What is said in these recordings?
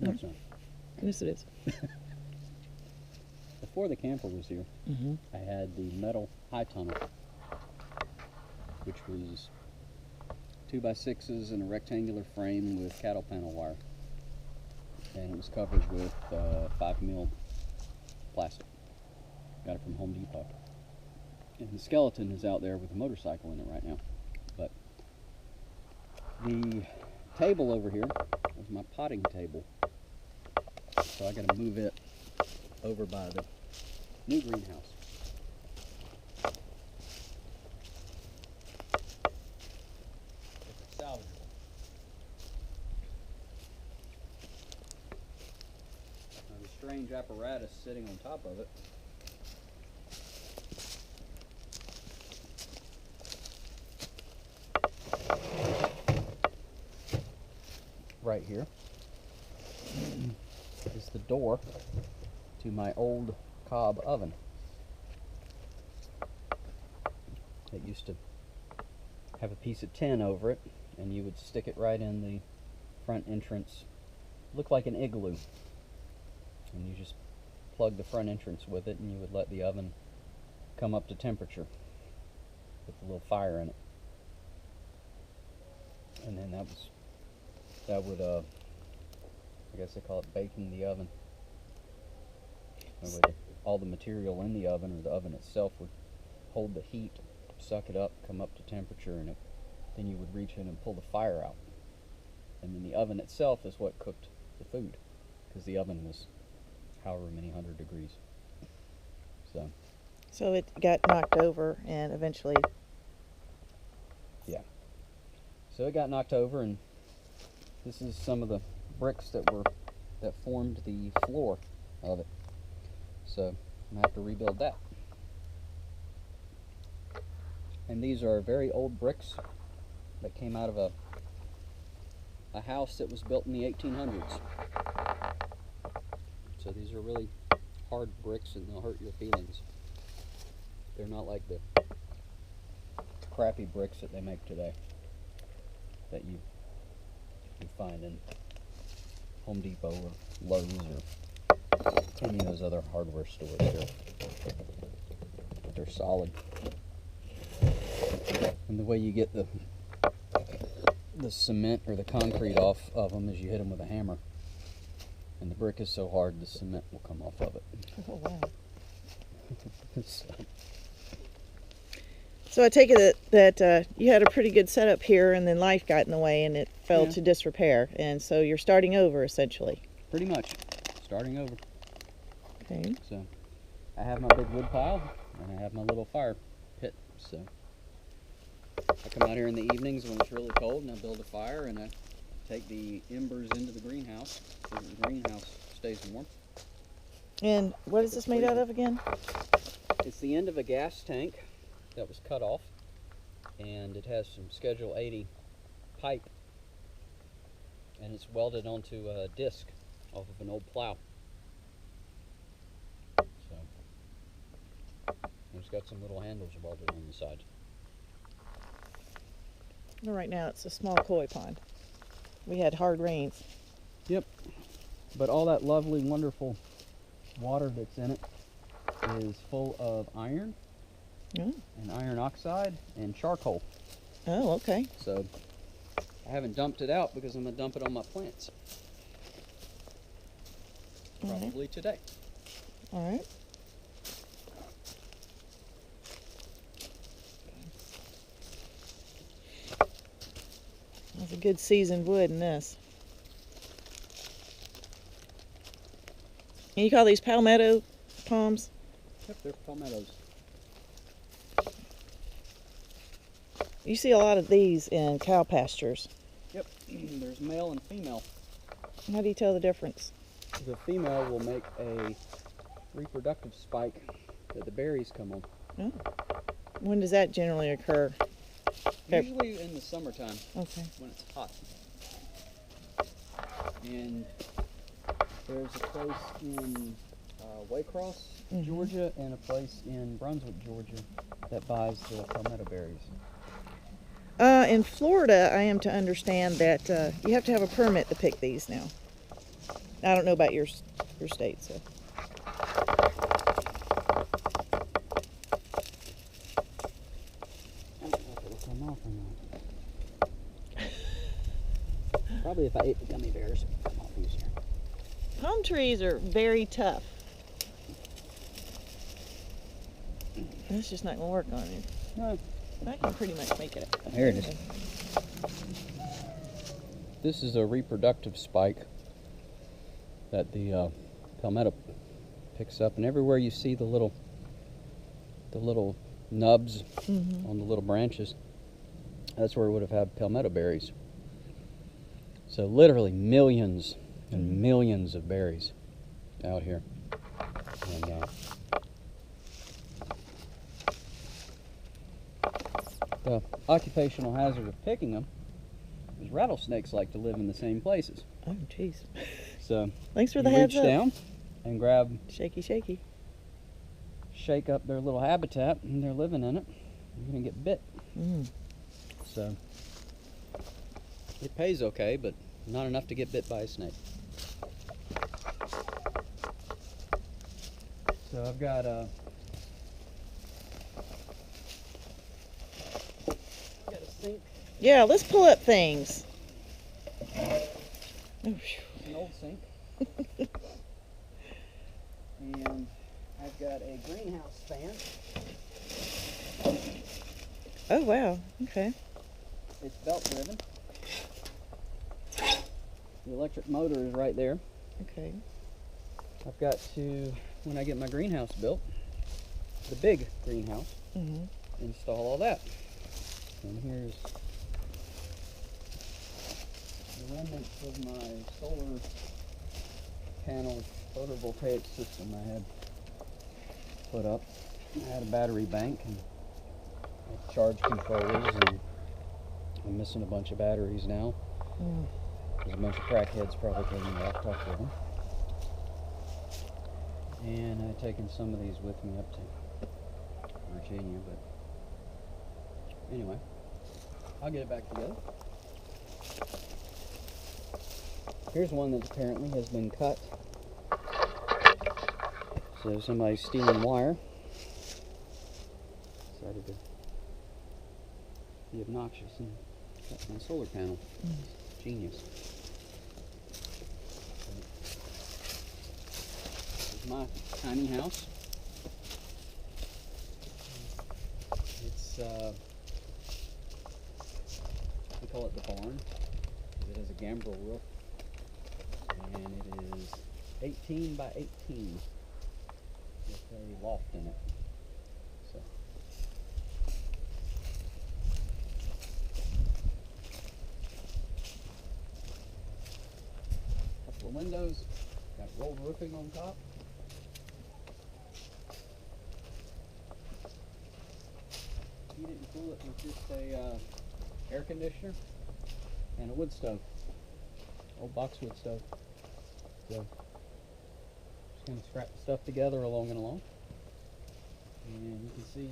No, it's not. Yes, it is. Before the camper was here, I had the metal high tunnel, which was 2x6s and a rectangular frame with cattle panel wire, and it was covered with 5mm plastic. Got it from Home Depot. And the skeleton is out there with a motorcycle in it right now. But the table over here was my potting table, so I got to move it over by the new greenhouse. If it's salvageable. Now the strange apparatus sitting on top of it right here is the door to my old cob oven. It used to have a piece of tin over it, and you would stick it right in the front entrance. Looked like an igloo, and you just plug the front entrance with it, and you would let the oven come up to temperature with a little fire in it. And then that would I guess they call it baking the oven. That way all the material in the oven, or the oven itself, would hold the heat, suck it up, come up to temperature, and then you would reach in and pull the fire out. And then the oven itself is what cooked the food, because the oven was however many 100 degrees. So it got knocked over, and eventually... Yeah. So it got knocked over, and this is some of the bricks that formed the floor of it. So I'm gonna have to rebuild that. And these are very old bricks that came out of a house that was built in the 1800s. So these are really hard bricks, and they'll hurt your feelings. They're not like the crappy bricks that they make today that you find in Home Depot or Lowe's or any of those other hardware stores. They're solid. And the way you get the cement or the concrete off of them is you hit them with a hammer. And the brick is so hard, the cement will come off of it. Oh, wow. So I take it that you had a pretty good setup here, and then life got in the way, and it fell to disrepair. And so you're starting over, essentially. Pretty much. Starting over. Okay. So I have my big wood pile, and I have my little fire pit. So I come out here in the evenings when it's really cold, and I build a fire, and I take the embers into the greenhouse so that the greenhouse stays warm. And what is this made out of again? It's the end of a gas tank that was cut off, and it has some Schedule 80 pipe, and it's welded onto a disc off of an old plow. So it's got some little handles welded on the side. Well, right now it's a small koi pond. We had hard rains. Yep, but all that lovely, wonderful water that's in it is full of iron. Oh. And iron oxide and charcoal. Oh, okay. So I haven't dumped it out because I'm going to dump it on my plants. Probably today. All right. That's a good seasoned wood in this. And you call these palmetto palms? Yep, they're palmettos. You see a lot of these in cow pastures. Yep, there's male and female. How do you tell the difference? The female will make a reproductive spike that the berries come on. Oh. When does that generally occur? Usually in the summertime. Okay. When it's hot. And there's a place in Waycross, Georgia, and a place in Brunswick, Georgia, that buys the palmetto berries. In Florida, I am to understand that you have to have a permit to pick these now. I don't know about your state, so. I don't know if it'll come off or not. Probably if I ate the gummy bears, it would come off easier. Palm trees are very tough. It's just not going to work on it. No. I can pretty much make it. Here it is. This is a reproductive spike that the palmetto picks up, and everywhere you see the little nubs on the little branches, that's where it would have had palmetto berries. So literally millions and millions of berries out here. And the occupational hazard of picking them is rattlesnakes like to live in the same places. Oh, jeez. So Thanks for the you heads reach up. down and grab, Shaky. shake up their little habitat, and they're living in it. You're gonna get bit. So it pays okay, but not enough to get bit by a snake. So I've got a sink. Yeah, let's pull up things. Oh, phew. An old sink. And I've got a greenhouse fan. Oh, wow. Okay. It's belt driven. The electric motor is right there. Okay. I've got to, when I get my greenhouse built, the big greenhouse, install all that. And here's the remnants of my solar panel photovoltaic system I had put up. I had a battery bank and charge controllers, and I'm missing a bunch of batteries now. There's a bunch of crackheads probably came and walked off with them. And I've taken some of these with me up to Virginia, but anyway, I'll get it back together. Here's one that apparently has been cut. So somebody's stealing wire. Decided to be obnoxious and cut my solar panel. Genius. This is my tiny house. It's we call it the barn because it has a gambrel roof, and it is 18 by 18 with a loft in it. So couple of windows, got rolled roofing on top. Heat it and cool it with just a air conditioner and a wood stove, old boxwood stove. So just gonna scrap the stuff together along and along, and you can see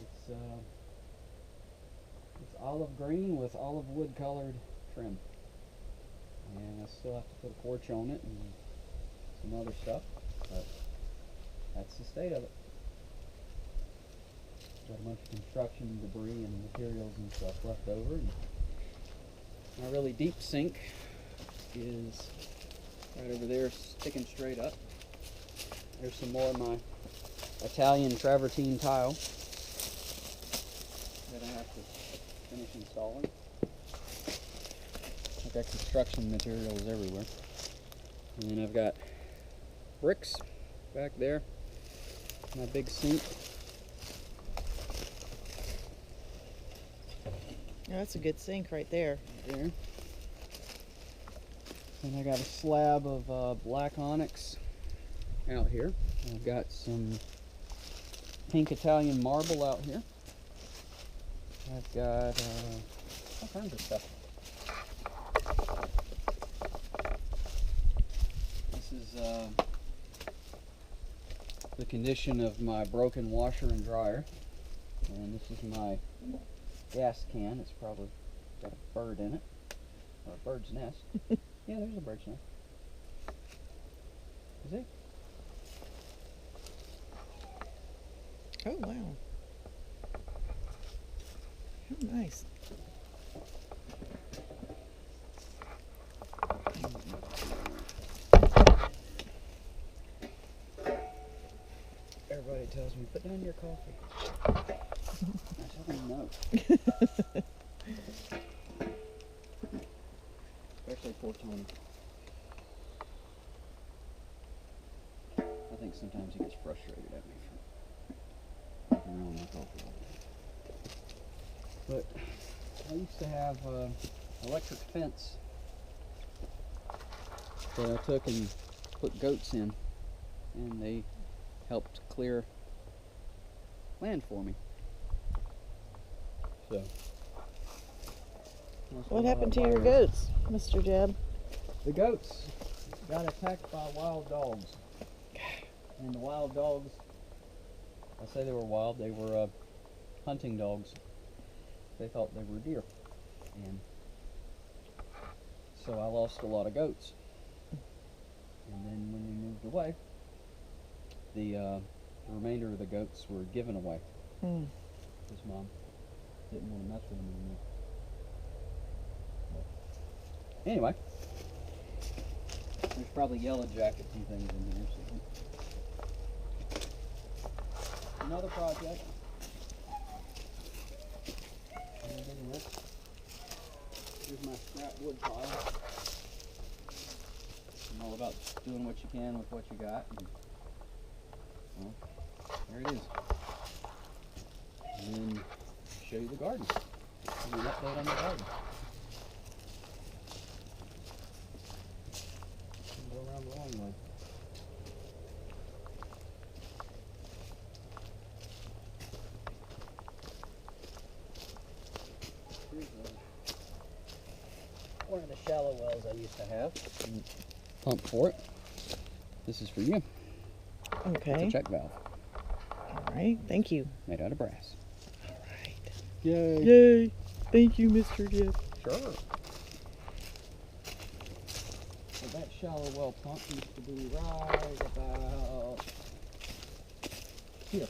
it's olive green with olive wood colored trim, and I still have to put a porch on it and some other stuff, but that's the state of it. Got a bunch of construction debris and materials and stuff left over. And my really deep sink is right over there, sticking straight up. There's some more of my Italian travertine tile that I have to finish installing. I've got construction materials everywhere. And then I've got bricks back there, my big sink. Oh, that's a good sink right there. There. And I got a slab of black onyx out here. I've got some pink Italian marble out here. I've got all kinds of stuff. This is the condition of my broken washer and dryer. And this is my gas can. It's probably got a bird in it, or a bird's nest. Yeah, there's a bird's nest. Is it? Oh, wow. How nice. Everybody tells me, put down your coffee. I tell them no. Especially poor Tony. I think sometimes he gets frustrated at me for walking around my coffee. But I used to have electric fence that I took and put goats in, and they helped clear land for me. So, What happened to your goats, Mr. Jeb? The goats got attacked by wild dogs. And the wild dogs, I say they were wild, they were hunting dogs. They thought they were deer. And so I lost a lot of goats. And then when we moved away, the remainder of the goats were given away. His mom didn't want to mess with them anymore. But anyway, there's probably yellow jackets and things in here. So another project. And anyway, here's my scrap wood pile. I'm all about doing what you can with what you got. And, well, there it is. And then show you the garden. And an update on the garden. And go around the long way. Here's one of the shallow wells I used to have. Pump for it. This is for you. Okay. It's a check valve. All right. Thank you. Made out of brass. All right. Yay. Yay. Thank you, Mr. Jeb. Sure. So that shallow well pump used to be right about here.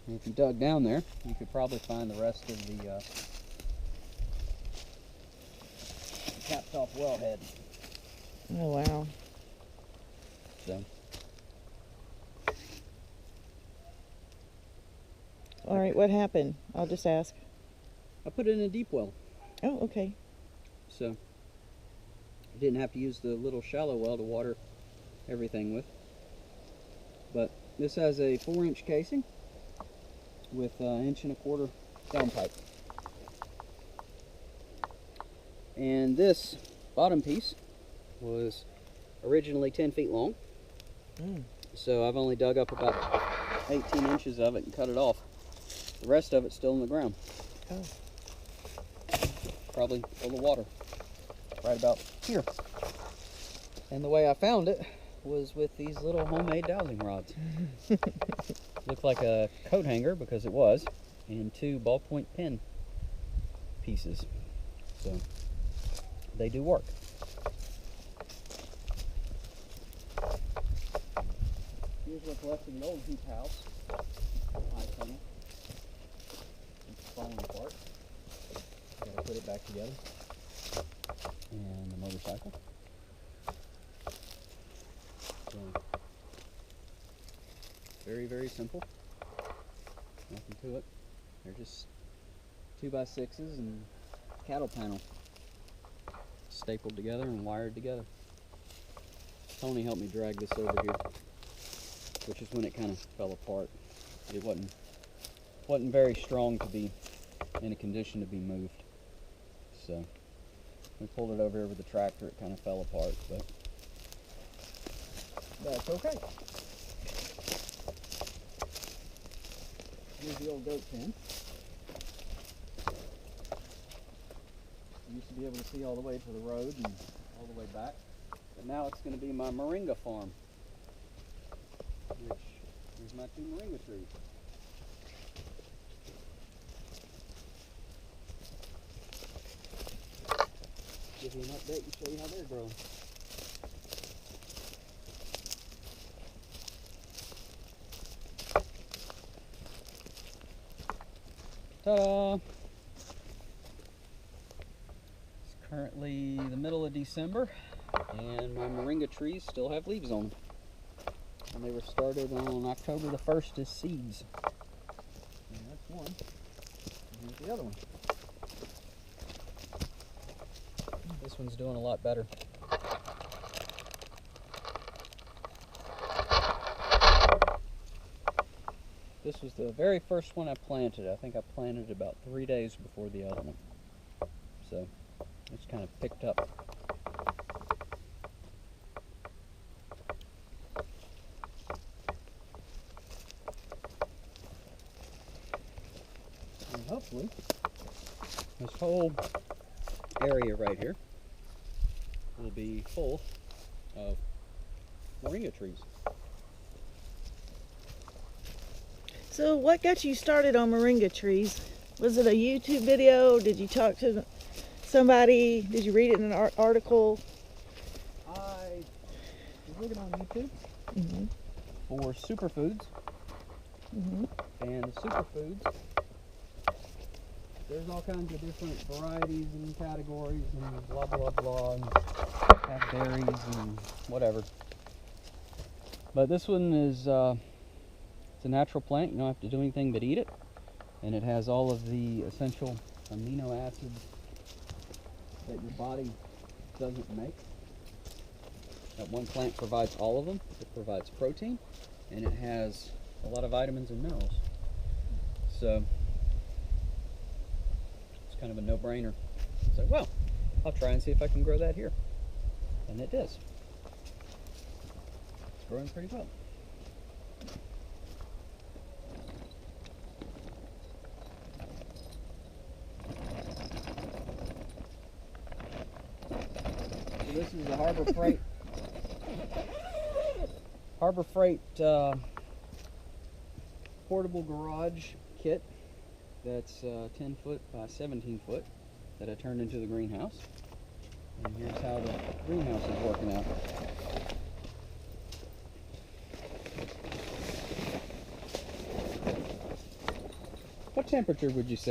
And if you dug down there, you could probably find the rest of the capped off wellhead. Oh, wow. So. All right, what happened? I'll just ask. I put it in a deep well. Oh, okay. So I didn't have to use the little shallow well to water everything with. But this has a 4-inch casing with an 1.25-inch downpipe. And this bottom piece was originally 10 feet long. So I've only dug up about 18 inches of it and cut it off. The rest of it's still in the ground. Oh. Probably full of water. Right about here. And the way I found it was with these little homemade dowsing rods. Looked like a coat hanger because it was, and 2 ballpoint pen pieces. So they do work. Here's what's left of the old heat house. High tunnel. It's falling apart. Gotta put it back together. And the motorcycle. So, very, very simple. Nothing to it. They're just 2x6s and cattle panel stapled together and wired together. Tony helped me drag this over here, which is when it kind of fell apart. It wasn't very strong to be in a condition to be moved. So we pulled it over here with the tractor. It kind of fell apart, but that's okay. Here's the old goat pen. I used to be able to see all the way to the road and all the way back. But now it's going to be my moringa farm. Which, here's my 2 moringa trees. give you an update and show you how they're growing. Ta-da! It's currently the middle of December, and my moringa trees still have leaves on them. And they were started on October the 1st as seeds. And that's one. And here's the other one. This one's doing a lot better. This was the very first one I planted. I think I planted about 3 days before the other one. So it's kind of picked up. And hopefully this whole area right here will be full of moringa trees. So what got you started on moringa trees? Was it a YouTube video? Did you talk to somebody? Did you read it in an article? I was looking on YouTube for superfoods, and the superfoods, there's all kinds of different varieties and categories and blah blah blah, and have berries and whatever. But this one is it's a natural plant. You don't have to do anything but eat it, and it has all of the essential amino acids that your body doesn't make. That one plant provides all of them. It provides protein, and it has a lot of vitamins and minerals. So it's kind of a no-brainer. It's like, well, I'll try and see if I can grow that here. And it does. It's growing pretty well. So this is the Harbor Freight portable garage kit that's 10 foot by 17 foot that I turned into the greenhouse. And here's how the greenhouse is working out. What temperature would you say?